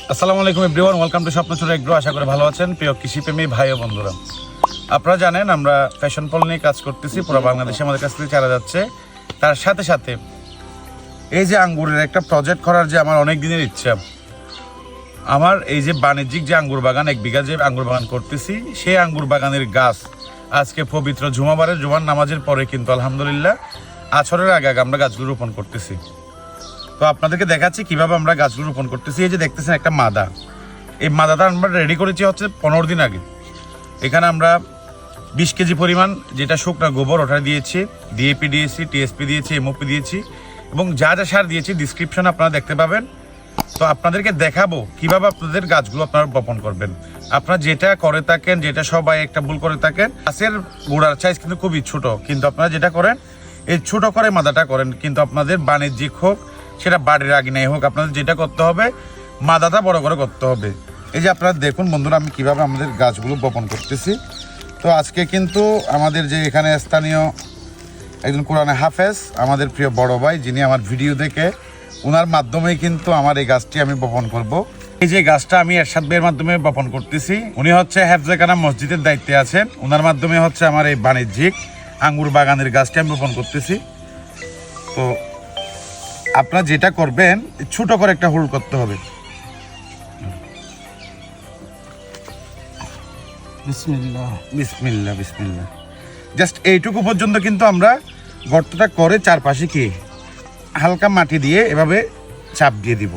আসসালামু আলাইকুম everyone, welcome to স্বপ্ন ছোট এগ্রো। আশা করি ভালো আছেন প্রিয় কৃষিপ্রেমী ভাই ও বন্ধুরা। আপনারা জানেন আমরা ফ্যাশন ফল নিয়ে কাজ করতেছি, পুরো বাংলাদেশে আমাদের কাছ থেকে চারা যাচ্ছে। তার সাথে সাথে এই যে আঙ্গুরের একটা প্রজেক্ট করার যে আমার অনেক দিনের ইচ্ছা, আমার এই যে বাণিজ্যিক যে আঙ্গুর বাগান, 1 বিঘা যে আঙ্গুর বাগান করতেছি, সেই আঙ্গুর বাগানের গাছ আজকে পবিত্র জুমার নামাজের পরে কিন্তু আলহামদুলিল্লাহ আছরের আগে আমরা গাছগুলো রোপণ করতেছি। তো আপনাদেরকে দেখাচ্ছি কিভাবে আমরা গাছগুলো রোপণ করতেছি। এই যে দেখতেছেন একটা মাদা, এই মাদাটা আমরা রেডি করেছি হচ্ছে 15 দিন আগে। এখানে আমরা 20 কেজি পরিমাণ যেটা শুকনো গোবর ওটা দিয়েছি, ডিএপি দিয়েছি, টিএসপি দিয়েছি, এমওপি দিয়েছি এবং যা যা সার দিয়েছি ডিসক্রিপশনে আপনারা দেখতে পাবেন। তো আপনাদেরকে দেখাবো কিভাবে আপনাদের গাছগুলো আপনারা বপন করবেন। আপনারা যেটা করে থাকেন, যেটা সবাই একটা ভুল করে থাকেন, গাছের গোড়ার সাইজ কিন্তু খুবই ছোট, কিন্তু আপনারা যেটা করেন এই ছোট করে মাদাটা করেন, কিন্তু আপনাদের বাণিজ্যিক হোক সেটা বাড়ির আগিনাই হোক, আপনাদের যেটা করতে হবে মাদাটা বড় করে করতে হবে। এই যে আপনারা দেখুন বন্ধুরা, আমি কিভাবে আমাদের গাছগুলো বপন করতেছি। তো আজকে কিন্তু আমাদের যে এখানে স্থানীয় একজন কোরআনে হাফেজ, আমাদের প্রিয় বড় ভাই, যিনি আমার ভিডিও দেখে ওনার মাধ্যমেই কিন্তু আমার এই গাছটি আমি বপন করব। এই যে গাছটা আমি এরশাদ ভাইয়ের মাধ্যমে বপন করতেছি। উনি হচ্ছে হেফজেখানা মসজিদের দায়িত্বে আছেন, ওনার মাধ্যমে হচ্ছে আমার এই বাণিজ্যিক আঙ্গুর বাগানের গাছটি আমি বপন করতেছি। তো আপনারা যেটা করবেন ছোট করে একটা হোল করতে হবে। বিসমিল্লাহ বিসমিল্লাহ বিসমিল্লাহ। জাস্ট এইটুকু পর্যন্ত কিন্তু আমরা গর্তটা করে চারপাশে কি হালকা মাটি দিয়ে এভাবে চাপ দিয়ে দিব।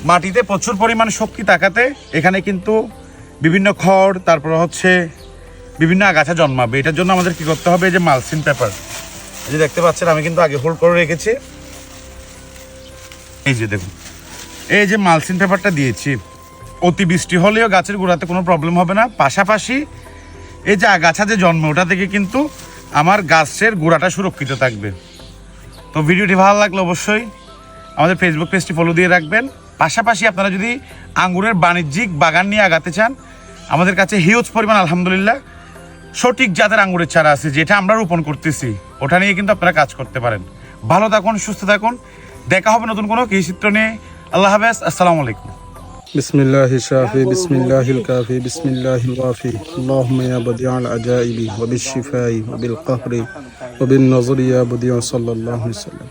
মাটিতে প্রচুর পরিমাণ শক্তি থাকাতে এখানে কিন্তু বিভিন্ন খড়, তারপর হচ্ছে বিভিন্ন আগাছা জন্মাবে। এটার জন্য আমাদের কি করতে হবে, এই যে মালচিং পেপার, এই যে দেখতে পাচ্ছেন আমি কিন্তু আগে হোল্ড করে রেখেছি। এই যে দেখুন, এই যে মালচিং পেপারটা দিয়েছি, অতিবৃষ্টি হলেও গাছের গোড়াতে কোনো প্রবলেম হবে না। পাশাপাশি এই যে আগাছা যে জন্মে ওটা থেকে কিন্তু আমার গাছের গোড়াটা সুরক্ষিত থাকবে। তো ভিডিওটি ভালো লাগলে অবশ্যই আমাদের ফেসবুক পেজটি ফলো দিয়ে রাখবেন। পাশাপাশি আপনারা যদি আঙ্গুরের বাণিজ্যিক বাগান নিয়ে আগাতে চান, আমাদের কাছে হিউজ পরিমাণ আলহামদুলিল্লাহ সঠিক জাতের আঙ্গুরের চারা আছে, যেটা আমরা রোপণ করতেছি। ওটা নিয়ে কিন্তু আপনারা কাজ করতে পারেন। ভালো থাকুন, সুস্থ থাকুন, দেখা হবে নতুন কোনো কৃষিচিত্র নিয়ে। আল্লাহ হাফেজ, আসসালামু আলাইকুম। বিসমিল্লাহি শাফি বিসমিল্লাহিল কাফি বিসমিল্লাহিল ওয়াফি আল্লাহুম্মা ইয়া বাদিআল আজাইবি ওয়া বিশশিফাই ওয়া বিল কাহরি ওয়া বিন নজরি ইয়া বাদিউ সাল্লাল্লাহু আলাইহি ওয়াসাল্লাম।